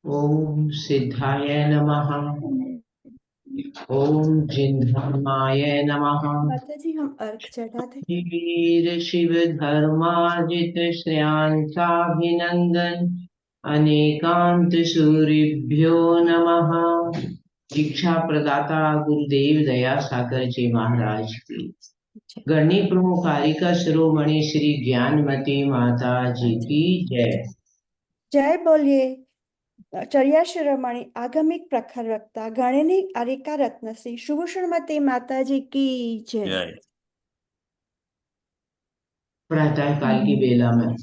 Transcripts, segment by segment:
ओम सिद्धाय नमः। ओम जिनधर्माय नमः। माता जी हम अर्घ चढ़ाते। वीर शिव धर्माजित श्रेयांसाभिनंदन अनेकांत सूर्यभ्यो नमः। दीक्षा प्रदाता गुरुदेव दया सागर जी महाराज की। जय गणी प्रमुखारिका शिरोमणि श्री ज्ञानमती माता जी माता की जी। जय। जय बोलिए। चर्या शिरोमणि आगमिक प्रखर वक्ता गणिनी अरिका रत्नश्री शुभश्रीमती माता जी की जय। जय। प्रातः काल की बेला में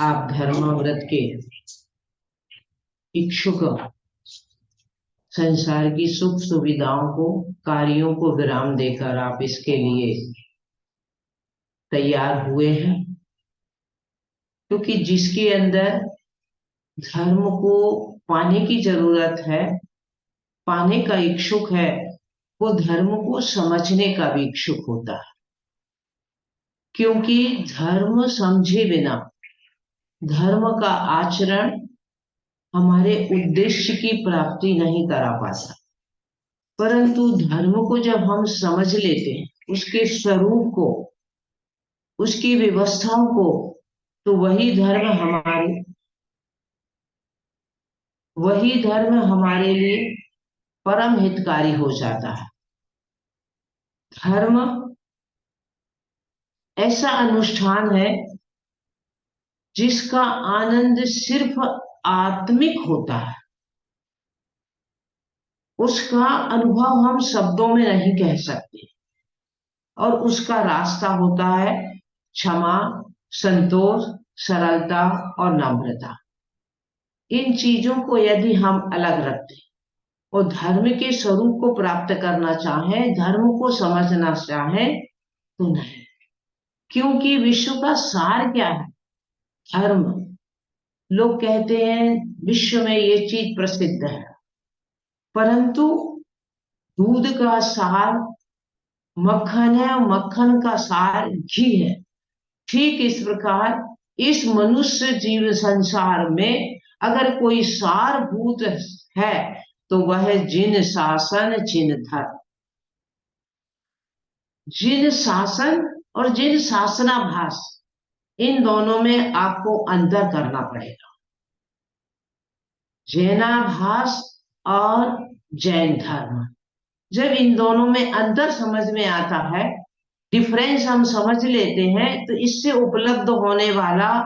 आप धर्म व्रत के इच्छुक संसार की सुख सुविधाओं को कार्यों को विराम देकर आप इसके लिए तैयार हुए हैं, क्योंकि जिसके अंदर धर्म को पाने की जरूरत है, पाने का इच्छुक है, वो धर्म को समझने का भी इच्छुक होता है। क्योंकि धर्म समझे बिना धर्म का आचरण हमारे उद्देश्य की प्राप्ति नहीं करा पाता। परंतु धर्म को जब हम समझ लेते हैं, उसके स्वरूप को, उसकी व्यवस्थाओं को, तो वही धर्म हमारे लिए परम हितकारी हो जाता है। धर्म ऐसा अनुष्ठान है जिसका आनंद सिर्फ आत्मिक होता है। उसका अनुभव हम शब्दों में नहीं कह सकते, और उसका रास्ता होता है क्षमा, संतोष, सरलता और नम्रता। इन चीजों को यदि हम अलग रखते और धर्म के स्वरूप को प्राप्त करना चाहें, धर्म को समझना चाहें, तो नहीं। क्योंकि विश्व का सार क्या है? धर्म। लोग कहते हैं विश्व में ये चीज प्रसिद्ध है, परंतु दूध का सार मक्खन है और मक्खन का सार घी है। ठीक इस प्रकार इस मनुष्य जीव संसार में अगर कोई सारभूत है तो वह जिन शासन जिन धर्म। जिन शासन और जिन शासनाभास, इन दोनों में आपको अंतर करना पड़ेगा। जैनाभास और जैन धर्म, जब इन दोनों में अंतर समझ में आता है, डिफरेंस हम समझ लेते हैं, तो इससे उपलब्ध होने वाला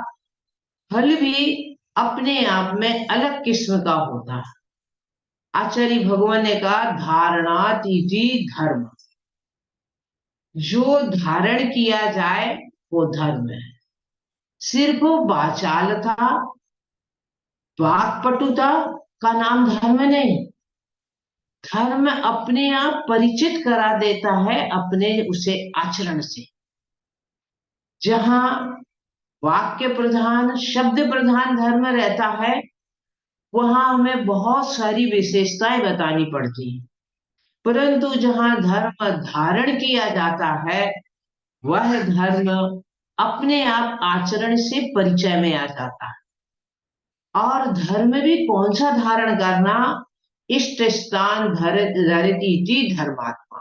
फल भी अपने आप में अलग किस्म का होता है। आचार्य भगवान ने कहा धारणात इति धर्म। जो धारण किया जाए वो धर्म है। सिर्फ वाचालता, वाक्पटुता का नाम धर्म नहीं। धर्म अपने आप परिचित करा देता है अपने उसे आचरण से। जहां वाक्य प्रधान, शब्द प्रधान धर्म रहता है, वहां हमें बहुत सारी विशेषताएं बतानी पड़ती हैं। परंतु जहां धर्म धारण किया जाता है, वह धर्म अपने आप आचरण से परिचय में आ जाता है। और धर्म भी कौन सा धारण करना? इष्ट स्थान धरती धर्मात्मा,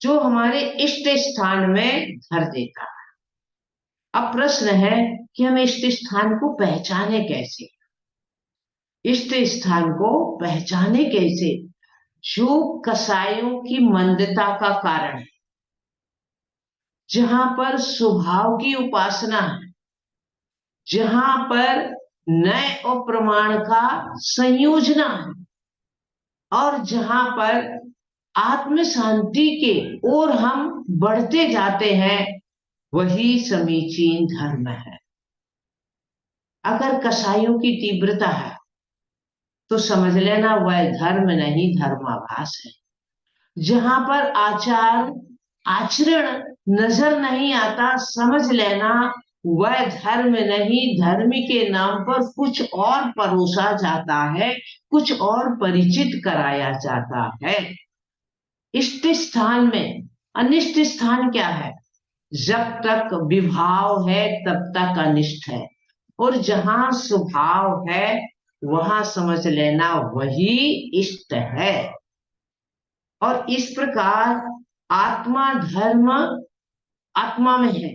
जो हमारे इष्ट स्थान में धर देता है। अब प्रश्न है कि हम इष्ट स्थान को पहचाने कैसे? इष्ट स्थान को पहचाने कैसे? जो कसायों की मंदता का कारण है, जहां पर स्वभाव की उपासना है, जहां पर नय और प्रमाण का संयोजना है, और जहां पर आत्म शांति के ओर हम बढ़ते जाते हैं, वही समीचीन धर्म है। अगर कसायों की तीव्रता है तो समझ लेना वह धर्म नहीं, धर्माभास है। जहां पर आचरण नजर नहीं आता, समझ लेना वह धर्म नहीं, धर्म के नाम पर कुछ और परोसा जाता है, कुछ और परिचित कराया जाता है। इष्ट स्थान में अनिष्ट स्थान क्या है? जब तक विभाव है तब तक अनिष्ट है। और जहां स्वभाव है वहां समझ लेना वही इष्ट है। और इस प्रकार आत्मा धर्म आत्मा में है,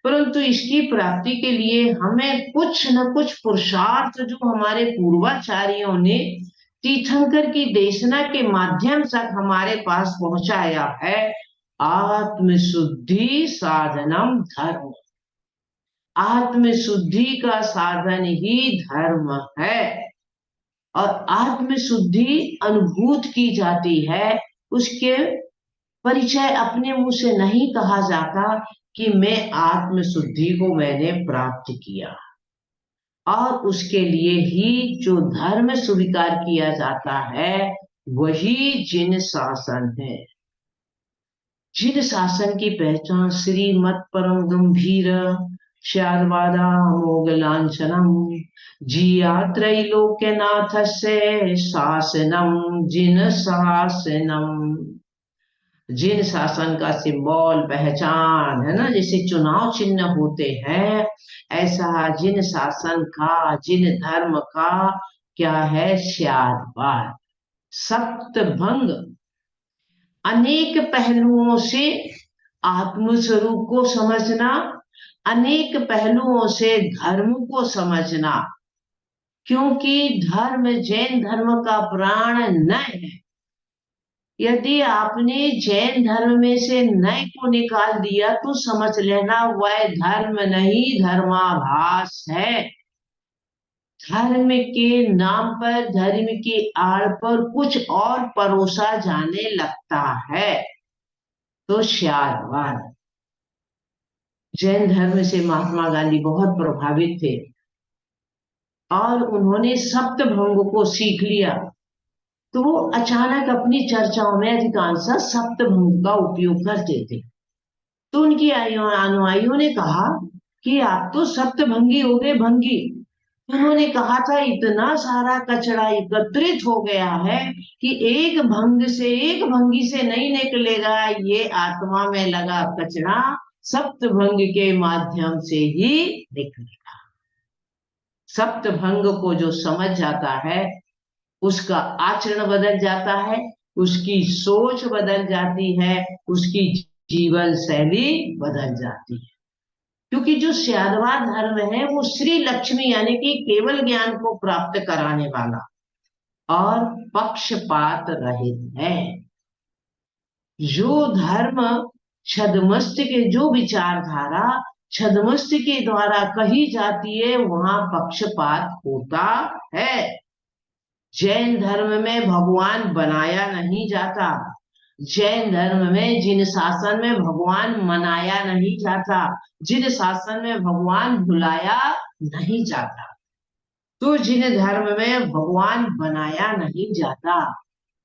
परंतु इसकी प्राप्ति के लिए हमें कुछ न कुछ पुरुषार्थ जो हमारे पूर्वाचार्यों ने तीर्थंकर की देशना के माध्यम से हमारे पास पहुंचाया है। आत्मशुद्धि साधनम धर्म, आत्मशुद्धि का साधन ही धर्म है। और आत्मशुद्धि अनुभूत की जाती है, उसके परिचय अपने मुंह से नहीं कहा जाता कि मैं आत्मशुद्धि को मैंने प्राप्त किया। और उसके लिए ही जो धर्म स्वीकार किया जाता है वही जिन शासन है। जिन शासन की पहचान श्रीमत् परम गंभीर श्यारवादा मोग लांछनम जिया त्रैलोक्यनाथ से शासनम जिन शासनम। जिन शासन का सिंबल पहचान है ना, जैसे चुनाव चिन्ह होते हैं, ऐसा जिन शासन का, जिन धर्म का क्या है, श्यारवाद, सप्तभंग। अनेक पहलुओं से आत्मस्वरूप को समझना, अनेक पहलुओं से धर्म को समझना, क्योंकि धर्म जैन धर्म का प्राण न है। यदि आपने जैन धर्म में से नए को निकाल दिया तो समझ लेना वह धर्म नहीं, धर्माभास है। धर्म के नाम पर, धर्म की आड़ पर कुछ और परोसा जाने लगता है तो श्यारवाद। जैन धर्म से महात्मा गांधी बहुत प्रभावित थे और उन्होंने सप्तभंग को सीख लिया, तो वो अचानक अपनी चर्चाओं में अधिकांश सप्तभंग का उपयोग करते थे। तो उनकी अनुयायियों ने कहा कि आप तो सप्तभंगी हो गए, भंगी। उन्होंने कहा था इतना सारा कचरा एकत्रित हो गया है कि एक भंग से, एक भंगी से नहीं निकलेगा, ये आत्मा में लगा कचरा सप्तभंग के माध्यम से ही निकलेगा। सप्तभंग को जो समझ जाता है उसका आचरण बदल जाता है, उसकी सोच बदल जाती है, उसकी जीवन शैली बदल जाती है। क्योंकि जो श्यारवाद धर्म है वो श्री लक्ष्मी यानी कि केवल ज्ञान को प्राप्त कराने वाला और पक्षपात रहित है। जो धर्म छद्मस्त के, जो विचारधारा छद्मस्त के द्वारा कही जाती है वहां पक्षपात होता है। जैन धर्म में भगवान बनाया नहीं जाता, जैन धर्म में जिन शासन में भगवान मनाया नहीं जाता, जिन शासन में भगवान भुलाया नहीं जाता। तो जिन धर्म में भगवान बनाया नहीं जाता,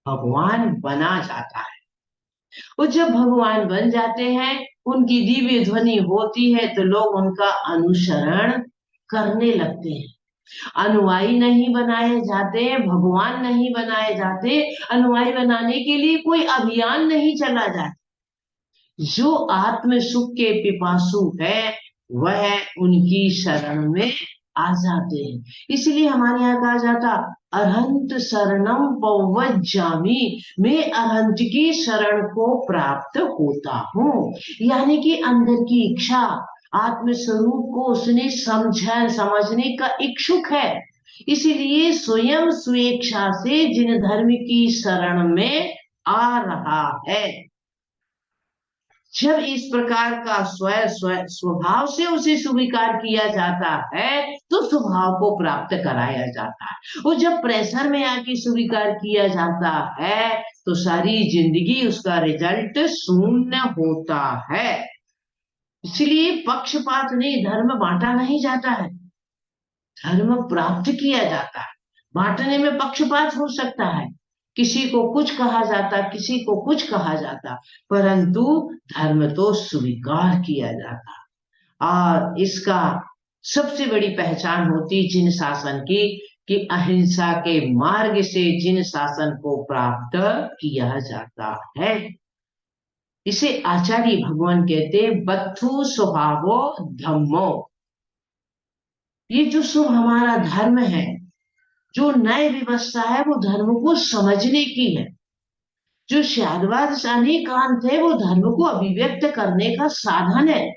भगवान बना जाता है। और जब भगवान बन जाते हैं, उनकी दिव्य ध्वनि होती है तो लोग उनका अनुसरण करने लगते हैं। अनुयायी नहीं बनाए जाते, भगवान नहीं बनाए जाते, अनुयायी बनाने के लिए कोई अभियान नहीं चला जाता। जो आत्म सुख के पिपासु है वह उनकी शरण में आ जाते हैं। इसलिए हमारे यहाँ कहा जाता अरहंत शरणम पवज्जामि, मैं अरहंत की शरण को प्राप्त होता हूँ। यानी कि अंदर की इच्छा, आत्म स्वरूप को उसने समझने का इच्छुक है, इसलिए स्वयं स्वेच्छा से जिन धर्म की शरण में आ रहा है। जब इस प्रकार का स्वभाव से उसे स्वीकार किया जाता है तो स्वभाव को प्राप्त कराया जाता है। और जब प्रेशर में आके स्वीकार किया जाता है तो सारी जिंदगी उसका रिजल्ट शून्य होता है। इसलिए पक्षपात नहीं, धर्म बांटा नहीं जाता है, धर्म प्राप्त किया जाता है। बांटने में पक्षपात हो सकता है, किसी को कुछ कहा जाता, किसी को कुछ कहा जाता, परंतु धर्म तो स्वीकार किया जाता। और इसका सबसे बड़ी पहचान होती जिन शासन की कि अहिंसा के मार्ग से जिन शासन को प्राप्त किया जाता है। इसे आचार्य भगवान कहते बद्धु स्वभावो धम्मो। ये जो सब हमारा धर्म है, जो नई व्यवस्था है, वो धर्म को समझने की है। जो शादवाद अनेकांत है, वो धर्म को अभिव्यक्त करने का साधन है।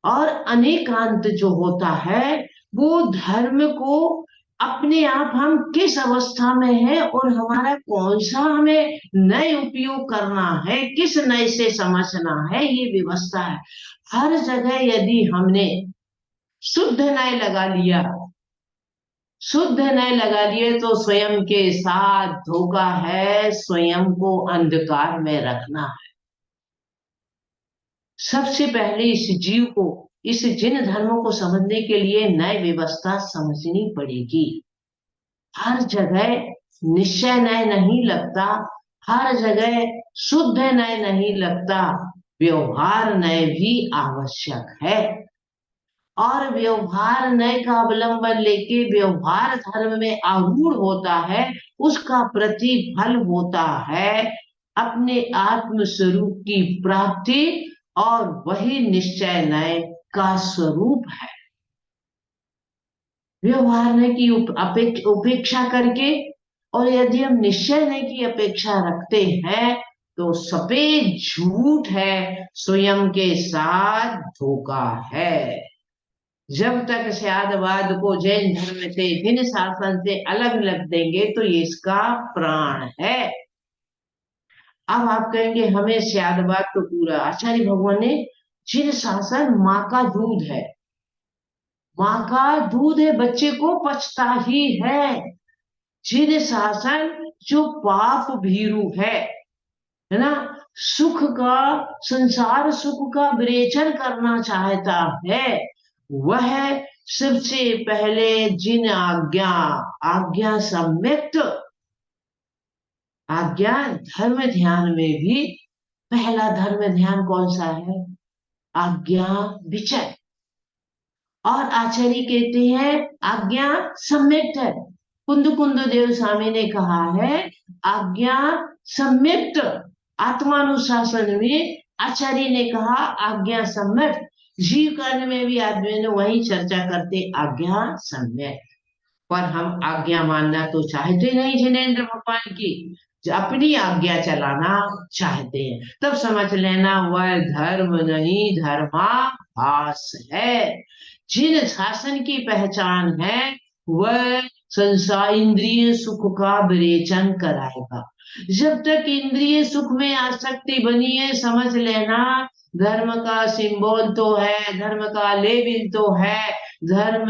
और अनेकांत जो होता है, वो धर्म को अपने आप हम किस अवस्था में है और हमारा कौन सा हमें नए उपयोग करना है, किस नए से समझना है, ये व्यवस्था है। हर जगह यदि हमने शुद्ध नए लगा लिया, शुद्ध नए लगा लिए, तो स्वयं के साथ धोखा है, स्वयं को अंधकार में रखना है। सबसे पहले इस जीव को, इस जिन धर्मों को समझने के लिए नए व्यवस्था समझनी पड़ेगी। हर जगह निश्चय नए नहीं लगता, हर जगह शुद्ध नए नहीं लगता, व्यवहार नए भी आवश्यक है। और व्यवहार नए का अवलंबन लेके व्यवहार धर्म में आरूढ़ होता है, उसका प्रतिफल होता है अपने आत्म स्वरूप की प्राप्ति, और वही निश्चय नए का स्वरूप है। व्यवहार नए की उपेक्षा करके, और यदि हम निश्चय नए की अपेक्षा रखते हैं, तो सफेद झूठ है, स्वयं के साथ धोखा है। जब तक शादवाद को जैन धर्म से, जिन शासन से अलग लग देंगे, तो ये इसका प्राण है। अब आप कहेंगे हमें शादवाद तो पूरा, आचार्य भगवान ने जिन शासन माँ का दूध है, माँ का दूध है, बच्चे को पचता ही है। जिन शासन जो पाप भीरु है ना, सुख का, संसार सुख का विरेचन करना चाहता है, वह सबसे पहले जिन आज्ञा, आज्ञा सम्यक्त, आज्ञा धर्म ध्यान में भी पहला धर्म ध्यान कौन सा है? आज्ञा विचय। और आचार्य कहते हैं आज्ञा सम्यक्त है। कुंद कुंद देव स्वामी ने कहा है आज्ञा सम्यक्त। आत्मानुशासन में आचार्य ने कहा आज्ञा सम्यक्त। जीव कर्ण में भी आदमी ने वही चर्चा करते आज्ञा सम्यक। पर हम आज्ञा मानना तो चाहते नहीं जिनेन्द्र भगवान की, अपनी आज्ञा चलाना चाहते हैं। तब समझ लेना वह धर्म नहीं, धर्माभास है। जिन शासन की पहचान है, वह संसार इंद्रिय सुख का विरेचन कराएगा। जब तक इंद्रिय सुख में आसक्ति बनी है, समझ लेना धर्म का सिंबल तो है, धर्म का लेबिल तो है, धर्म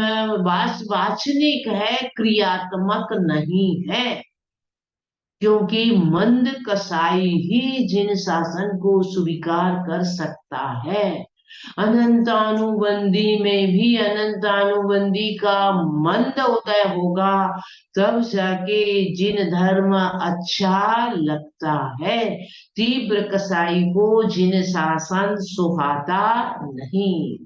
वाचनिक है, क्रियात्मक नहीं है। क्योंकि मंद कसाई ही जिन शासन को स्वीकार कर सकता है। अनंतानुबंधी में भी अनंतानुबंधी का मंद उदय होगा, तब जाके जिन धर्म अच्छा लगता है। तीव्र कसाई को जिन शासन सुहाता नहीं।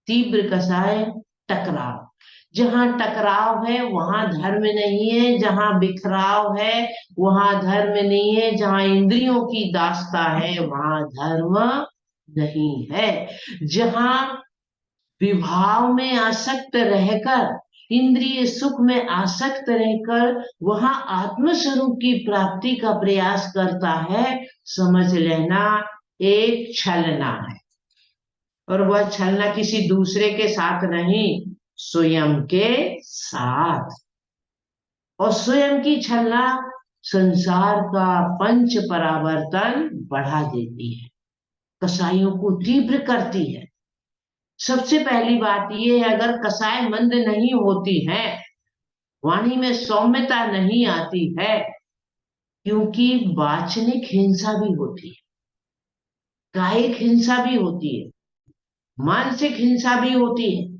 तीव्र कसाय टकराव, जहां टकराव है वहां धर्म नहीं है, जहां बिखराव है वहां धर्म नहीं है, जहां इंद्रियों की दास्ता है वहां धर्म नहीं है। जहां विभाव में आसक्त रहकर, इंद्रिय सुख में आसक्त रहकर वहां आत्म स्वरूप की प्राप्ति का प्रयास करता है, समझ लेना एक छलना है। और वह छलना किसी दूसरे के साथ नहीं, स्वयं के साथ। और स्वयं की छलना संसार का पंच परावर्तन बढ़ा देती है, कसाइयों को तीव्र करती है। सबसे पहली बात यह है, अगर कसाय मंद नहीं होती है, वाणी में सौम्यता नहीं आती है, क्योंकि वाचनिक हिंसा भी होती है, कायिक हिंसा भी होती है, मानसिक हिंसा भी होती है।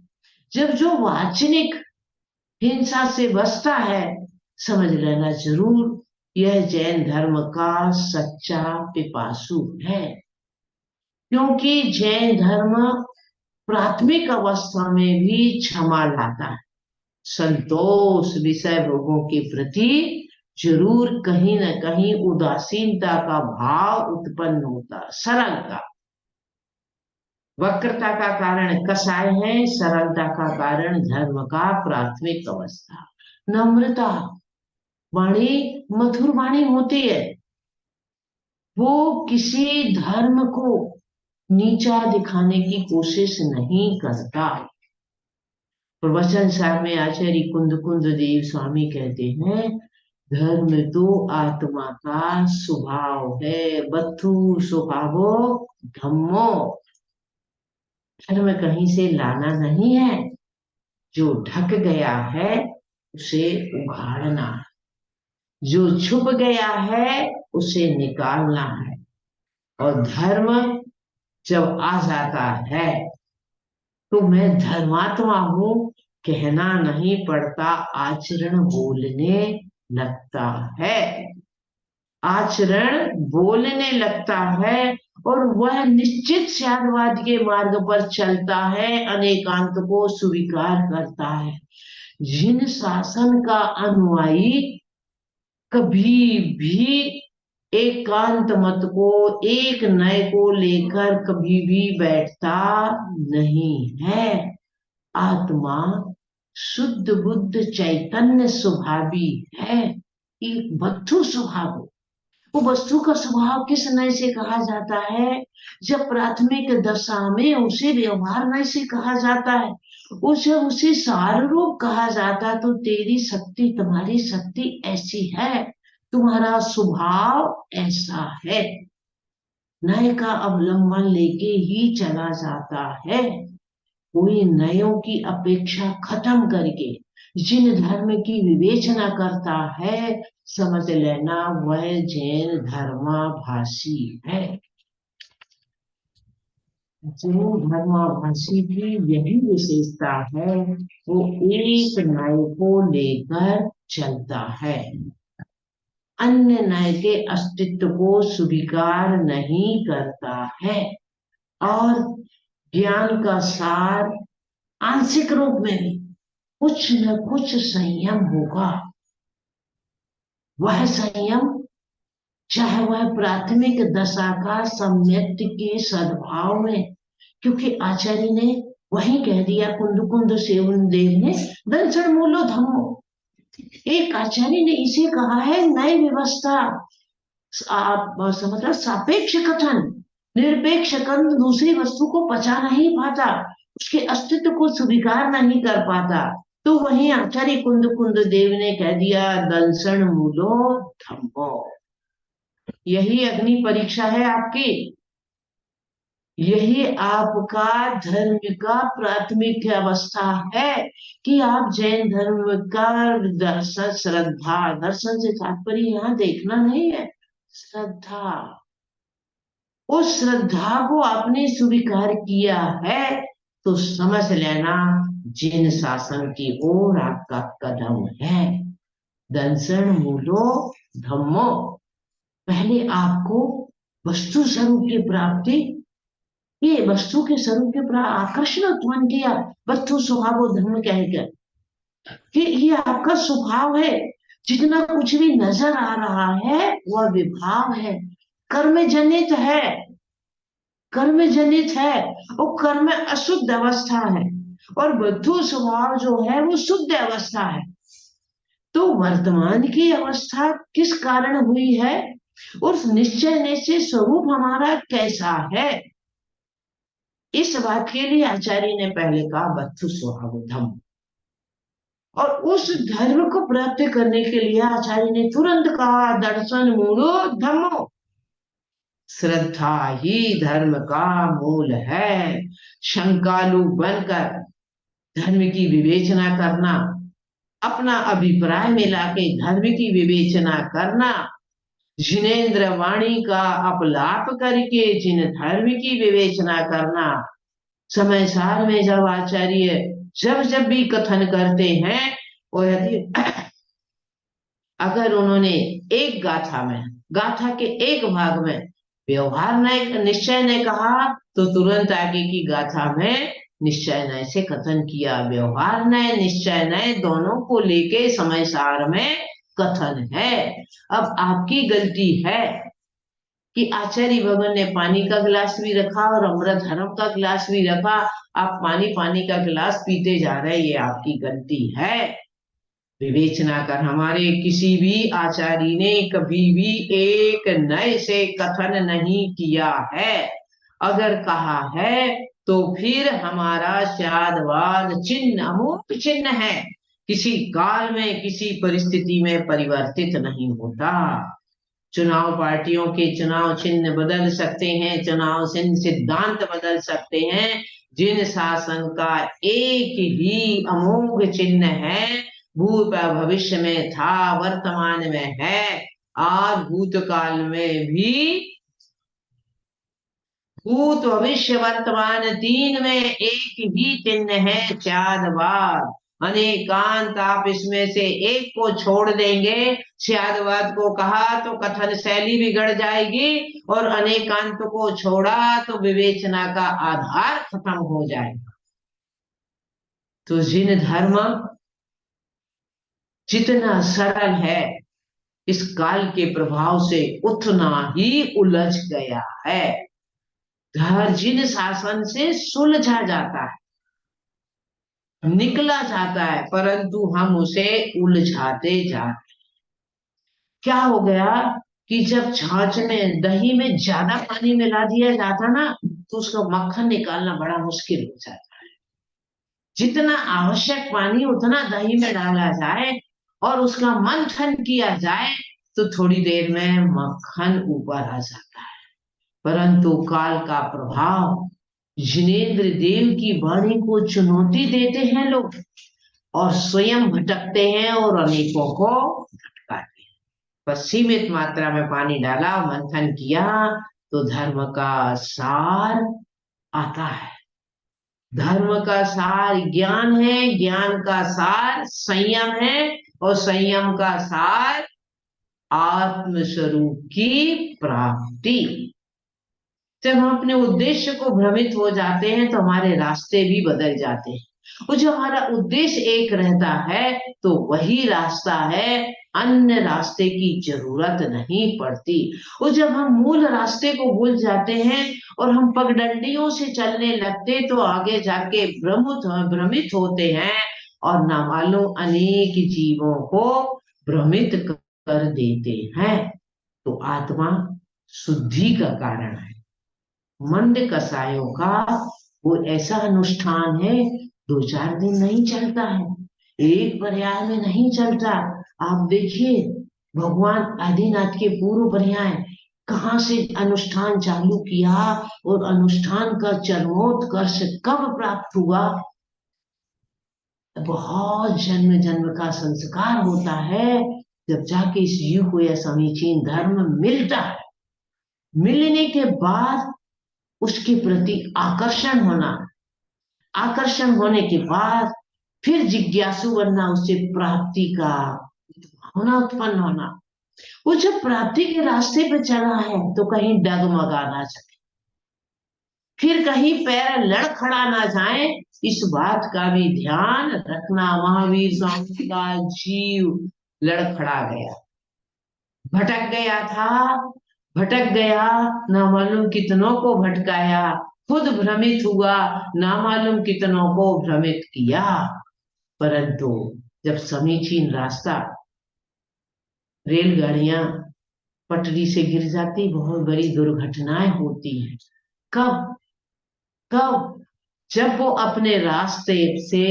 जब जो वाचनिक हिंसा से बचता है, समझ लेना जरूर यह जैन धर्म का सच्चा पिपासु है। क्योंकि जैन धर्म प्राथमिक अवस्था में भी क्षमा लाता है, संतोष विषय भोगों के प्रति जरूर कहीं न कहीं उदासीनता का भाव उत्पन्न होता, सरलता। वक्रता का कारण कसाय है, सरलता का कारण धर्म का प्राथमिक अवस्था। नम्रता, वाणी मधुर वाणी होती है, वो किसी धर्म को नीचा दिखाने की कोशिश नहीं करता। प्रवचन सार में आचार्य कुंद कुंद देव स्वामी कहते हैं, धर्म तो आत्मा का स्वभाव है, बद्धु स्वभावो धम्मो। धर्म कहीं से लाना नहीं है, जो ढक गया है उसे उघाड़ना है, जो छुप गया है उसे निकालना है। और धर्म जब आ जाता है तो मैं धर्मात्मा हूं कहना नहीं पड़ता, आचरण बोलने लगता है। आचरण बोलने लगता है और वह निश्चित शांतवाद के मार्ग पर चलता है, अनेकांत को स्वीकार करता है। जिन शासन का अनुयायी कभी भी एकांत मत को, एक नए को लेकर कभी भी बैठता नहीं है। आत्मा शुद्ध बुद्ध चैतन्य स्वभावी है, एक बद्धु स्वभाव। वो वस्तु का स्वभाव किस नय से कहा जाता है? जब प्राथमिक दशा में उसे व्यवहार नय से कहा जाता है, उसे सार रूप कहा जाता है, तो तेरी शक्ति, तुम्हारी शक्ति ऐसी है, तुम्हारा स्वभाव ऐसा है। नय का अवलंबन लेके ही चला जाता है। कोई नयों की अपेक्षा खत्म करके जिन धर्म की विवेचना करता है, समझ लेना वह जैन धर्माभासी है। जैन धर्माभासी की यही विशेषता है, वो एक नय को लेकर चलता है, अन्य नय के अस्तित्व को स्वीकार नहीं करता है। और ज्ञान का सार आंशिक रूप में भी कुछ न कुछ संयम होगा। वह संयम चाहे वह प्राथमिक दशा का सम्यक के सद्भाव में, क्योंकि आचार्य ने वही कह दिया, कुंद कुंद सेवन देव ने, दर्शन मूलो धम्मो। एक आचार्य ने इसे कहा है नई व्यवस्था, मतलब सापेक्ष कथन, निरपेक्ष कथन दूसरी वस्तु को पचा नहीं पाता, उसके अस्तित्व को स्वीकार नहीं कर पाता। तो वही आचार्य कुंद कुंद देव ने कह दिया, दर्शन मूलो धम्मो। यही अग्नि परीक्षा है आपकी, यही आपका धर्म का प्राथमिक अवस्था है कि आप जैन धर्म का दर्शन, श्रद्धा, दर्शन से तात्पर्य यहाँ देखना नहीं है, श्रद्धा, उस श्रद्धा को आपने स्वीकार किया है तो समझ लेना जिन शासन की ओर आपका कदम है। दर्शन मूलो धम्मो। पहले आपको वस्तु स्वरूप की प्राप्ति, ये वस्तु के स्वरूप के आकर्षण उत्पन्न किया, वस्तु स्वभाव धर्म कहकर कि ये आपका स्वभाव है। जितना कुछ भी नजर आ रहा है वह विभाव है, कर्म जनित है, कर्म जनित है, और कर्म अशुद्ध अवस्था है, और बद्धु स्वभाव जो है वो शुद्ध अवस्था है। तो वर्तमान की अवस्था किस कारण हुई है, उस निश्चय से स्वरूप हमारा कैसा है, इस बात के लिए आचार्य ने पहले कहा बद्धु स्वभाव धम्म। और उस धर्म को प्राप्त करने के लिए आचार्य ने तुरंत कहा दर्शन मूलो धम्मो। श्रद्धा ही धर्म का मूल है। शंकालु बनकर धर्म की विवेचना करना, अपना अभिप्राय मिला के धर्म की विवेचना करना, जिनेन्द्र वाणी का अपलाप करके जिन धर्म की विवेचना करना। समय सार में जब आचार्य जब भी कथन करते हैं, वो यदि अगर उन्होंने एक गाथा के एक भाग में व्यवहार निश्चय ने कहा, तो तुरंत आगे की गाथा में निश्चय नय से कथन किया। व्यवहार नय, निश्चय नय दोनों को लेके समय सार में कथन है। अब आपकी गलती है कि आचार्य भगवान ने पानी का गिलास भी रखा और अमृत धर्म का गिलास भी रखा, आप पानी पानी का गिलास पीते जा रहे हैं, ये आपकी गलती है। विवेचना कर, हमारे किसी भी आचार्य ने कभी भी एक नए से कथन नहीं किया है। अगर कहा है तो फिर हमारा शादवाद चिन्ह अमूर्त चिन्ह है, किसी काल में किसी परिस्थिति में परिवर्तित नहीं होता। चुनाव पार्टियों के चुनाव चिन्ह बदल सकते हैं, चुनाव चिन्ह सिद्धांत बदल सकते हैं, जिन शासन का एक ही अमोघ चिन्ह है, भूत भविष्य में था, वर्तमान में है और भूतकाल में भी, भूत भविष्य वर्तमान तीन में एक ही चिन्ह है, शादवाद। अनेकांत, आप इसमें से एक को छोड़ देंगे, शादवाद को कहा तो कथन शैली बिगड़ जाएगी, और अनेकांत को छोड़ा तो विवेचना का आधार खत्म हो जाएगा। तो जिन धर्म जितना सरल है, इस काल के प्रभाव से उतना ही उलझ गया है। जिन शासन से सुलझा जाता है, निकला जाता है, परंतु हम उसे उलझाते जा रहे। क्या हो गया कि जब छाछ में दही में ज्यादा पानी मिला दिया जाता ना, तो उसका मक्खन निकालना बड़ा मुश्किल हो जाता है। जितना आवश्यक पानी उतना दही में डाला जाए और उसका मंथन किया जाए तो थोड़ी देर में मक्खन ऊपर आ जाता है। परंतु काल का प्रभाव, जिनेन्द्र देव की वाणी को चुनौती देते हैं लोग और स्वयं भटकते हैं और अनेकों को भटकाते हैं। पर सीमित मात्रा में पानी डाला, मंथन किया तो धर्म का सार आता है। धर्म का सार ज्ञान है, ज्ञान का सार संयम है और संयम का सार आत्मस्वरूप की प्राप्ति। जब हम अपने उद्देश्य को भ्रमित हो जाते हैं तो हमारे रास्ते भी बदल जाते हैं, और जो हमारा उद्देश्य एक रहता है तो वही रास्ता है, अन्य रास्ते की जरूरत नहीं पड़ती। और जब हम मूल रास्ते को भूल जाते हैं और हम पगडंडियों से चलने लगते तो आगे जाके भ्रमित होते हैं और ना मालूम अनेक जीवों को भ्रमित कर देते हैं। तो आत्मा शुद्धि का कारण है। मंद कसायों का वो ऐसा अनुष्ठान है, 2-4 दिन नहीं चलता है, एक पर्याय में नहीं चलता। आप देखिए, भगवान आदिनाथ के पूर्व पर्याय कहाँ से अनुष्ठान चालू किया और अनुष्ठान का चरमोत्कर्ष कब प्राप्त हुआ। बहुत जन्म जन्म का संस्कार होता है, जब जाके इस जीव को यह समीचीन धर्म मिलता है। मिलने के बाद उसके प्रति आकर्षण होना, आकर्षण होने के बाद फिर जिज्ञासु बनना, उससे प्राप्ति का भावना उत्पन्न होना। वो जब प्राप्ति के रास्ते पे चला है तो कहीं डगमगा ना जाए, फिर कहीं पैर लड़खड़ा ना जाए, इस बात का भी ध्यान रखना। महावीर स्वामी का जीव लड़खड़ा गया, भटक गया था, भटक गया, ना मालूम कितनों को भटकाया, खुद भ्रमित हुआ, ना मालूम कितनों को भ्रमित किया। परंतु जब समीचीन रास्ता, रेलगाड़ियां पटरी से गिर जाती, बहुत बड़ी दुर्घटनाएं होती हैं। कब कब? जब वो अपने रास्ते से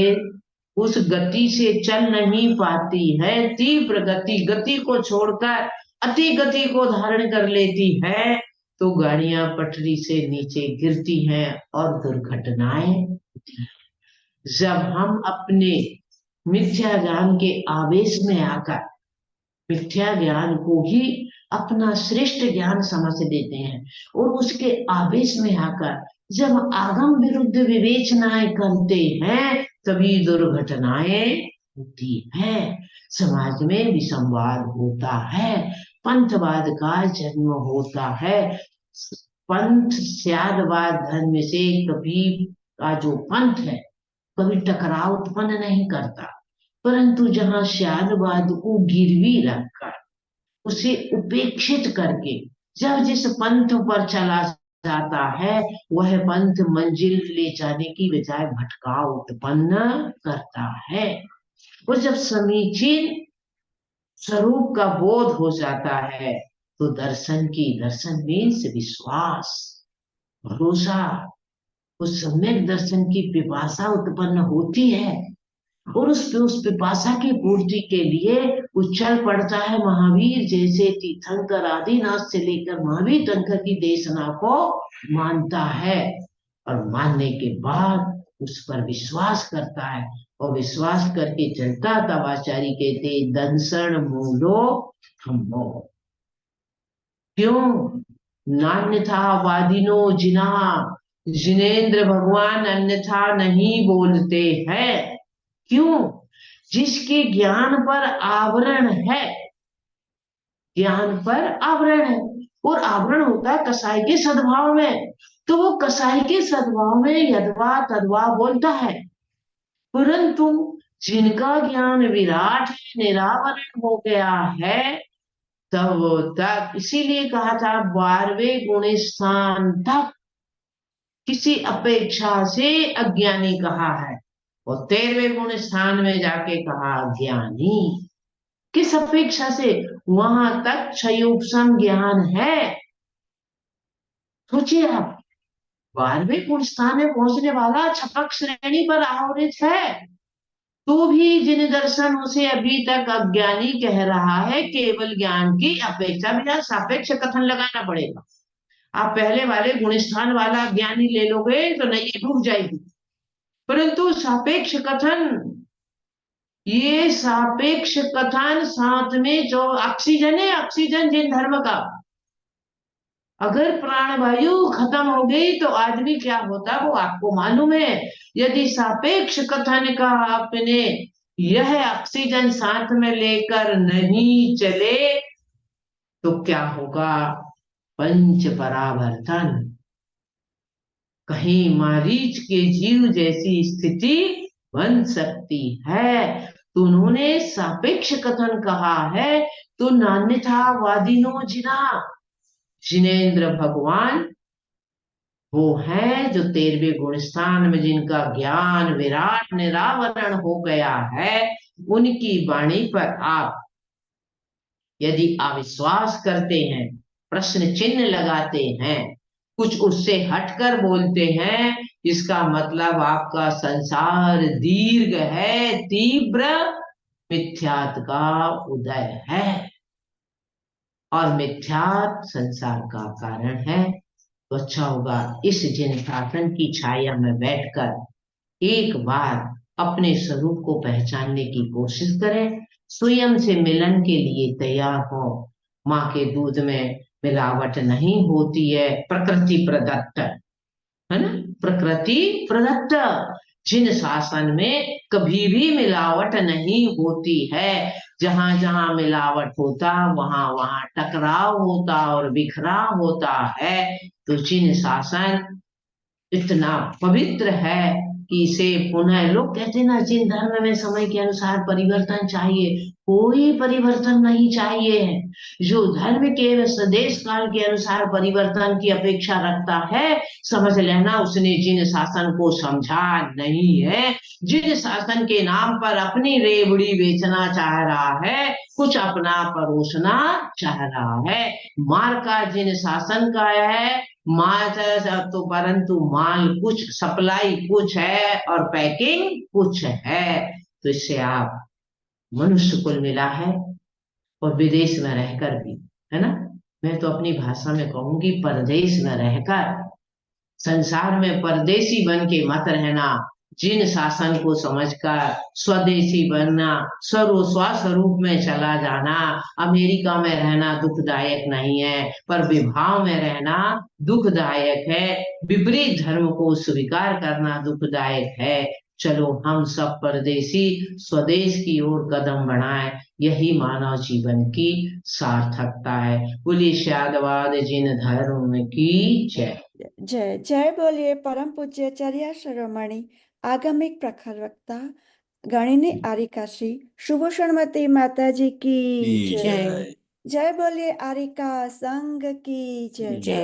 उस गति से चल नहीं पाती है, तीव्र गति को छोड़कर अति गति को धारण कर लेती है, तो गाड़ियां पटरी से नीचे गिरती हैं और दुर्घटनाएं होती हैं। जब हम अपने मिथ्या ज्ञान के आवेश में आकर मिथ्या ज्ञान को ही अपना श्रेष्ठ ज्ञान समझ देते हैं और उसके आवेश में आकर जब आगम विरुद्ध विवेचनाएं करते हैं, तभी दुर्घटनाएं होती है, समाज में विसंवाद होता है, पंथवाद का जन्म होता है। पंथ स्यादवाद धर्म से कभी का जो पंथ है कभी टकराव उत्पन्न नहीं करता, परंतु जहां स्यादवाद को गिरवी रखकर उसे उपेक्षित करके जब जिस पंथ पर चला जाता है वह पंथ मंजिल ले जाने की बजाय भटकाव उत्पन्न करता है। और जब समीचीन स्वरूप का बोध हो जाता है तो दर्शन मीन्स विश्वास, भरोसा, उस सम्यक दर्शन की पिपासा उत्पन्न होती है। और उस पिपासा की पूर्ति के लिए उछल पड़ता है महावीर जैसे तीर्थंकर आदिनाथ से लेकर महावीर तंकर की देशना को मानता है, और मानने के बाद उस पर विश्वास करता है, और विश्वास करके चलता तब आचार्य कहते दंसण मूलो धम्मो। क्यों? नान्यथा वादिनो जिना, जिनेन्द्र भगवान अन्यथा नहीं बोलते हैं। क्यों? जिसके ज्ञान पर आवरण है, ज्ञान पर आवरण है, और आवरण होता है कसाई के सद्भाव में, तो वो कसाई के सद्भाव में यद्वा तद्वा बोलता है। परंतु जिनका ज्ञान विराट निरावरण हो गया है तब तक, इसीलिए कहा था 12वें गुण स्थान तक किसी अपेक्षा से अज्ञानी कहा है, और 13वें गुण स्थान में जाके कहा ज्ञानी। किस अपेक्षा से? वहां तक क्षयोपम ज्ञान है। सोचिए आप, 12वें गुण स्थान में पहुंचने वाला छपक श्रेणी पर आवृत है, तो भी जिन दर्शन उसे अभी तक अज्ञानी कह रहा है, केवल ज्ञान की अपेक्षा भी सापेक्ष कथन लगाना पड़ेगा। आप पहले वाले गुणस्थान वाला ज्ञानी ले लोगे तो नहीं डूब जाएगी, परंतु सापेक्ष कथन, ये सापेक्ष कथन साथ में जो ऑक्सीजन है, ऑक्सीजन जिन धर्म का, अगर प्राणवायु खत्म हो गई तो आदमी क्या होता वो आपको मालूम है। यदि सापेक्ष कथन का आपने यह ऑक्सीजन साथ में लेकर नहीं चले तो क्या होगा? पंच परावर्तन, कहीं मारीच के जीव जैसी स्थिति बन सकती है। तो उन्होंने सापेक्ष कथन कहा है, तो नान्यथा वादिनो जिना, जिनेन्द्र भगवान वो है जो 13वें गुण स्थान में जिनका ज्ञान विराट निरावरण हो गया है, उनकी वाणी पर आप यदि अविश्वास करते हैं, प्रश्न चिन्ह लगाते हैं, कुछ उससे हटकर बोलते हैं, इसका मतलब आपका संसार दीर्घ है, तीव्र मिथ्यात का उदय है, और मिथ्यात संसार का कारण है। तो अच्छा होगा इस जिन शासन की छाया में बैठकर एक बार अपने स्वरूप को पहचानने की कोशिश करें, स्वयं से मिलन के लिए तैयार हो। माँ के दूध में मिलावट नहीं होती है, प्रकृति प्रदत्त है ना, प्रकृति प्रदत्त। जिन शासन में कभी भी मिलावट नहीं होती है, जहां जहां मिलावट होता वहां वहां टकराव होता और बिखराव होता है। तो जिन शासन इतना पवित्र है कि इसे पुनः, लोग कहते ना जिन धर्म में समय के अनुसार परिवर्तन चाहिए, कोई परिवर्तन नहीं चाहिए। जो धर्म के स्वदेश काल के अनुसार परिवर्तन की अपेक्षा रखता है, समझ लेना उसने जिन शासन को समझा नहीं है। जिन शासन के नाम पर अपनी रेवड़ी बेचना चाह रहा है, कुछ अपना परोसना चाह रहा है। माल का जिन शासन का है, माल तो परंतु माल कुछ, सप्लाई कुछ है और पैकिंग कुछ है। तो इससे आप, मनुष्य कुल मिला है और विदेश में रहकर भी, है ना, मैं तो अपनी भाषा में कहूंगी परदेश में रहकर, संसार में परदेसी बन के मत रहना। जिन शासन को समझकर स्वदेशी बनना, स्वस्वरूप में चला जाना। अमेरिका में रहना दुखदायक नहीं है, पर विभाव में रहना दुखदायक है। विपरीत धर्म को स्वीकार करना दुखदायक है। चलो हम सब परदेसी स्वदेश की ओर कदम बढ़ाएं, यही मानव जीवन की सार्थकता है। बोलिए शादवाद जिन धर्म की जय। जय जय बोलिए परम पूज्य चर्या शिरोमणि आगमिक प्रखर वक्ता गणिनी आरिकाशी शुभोषणमती माता जी की की जय। जय। जय बोलिए आरिका संघ की जय। जय।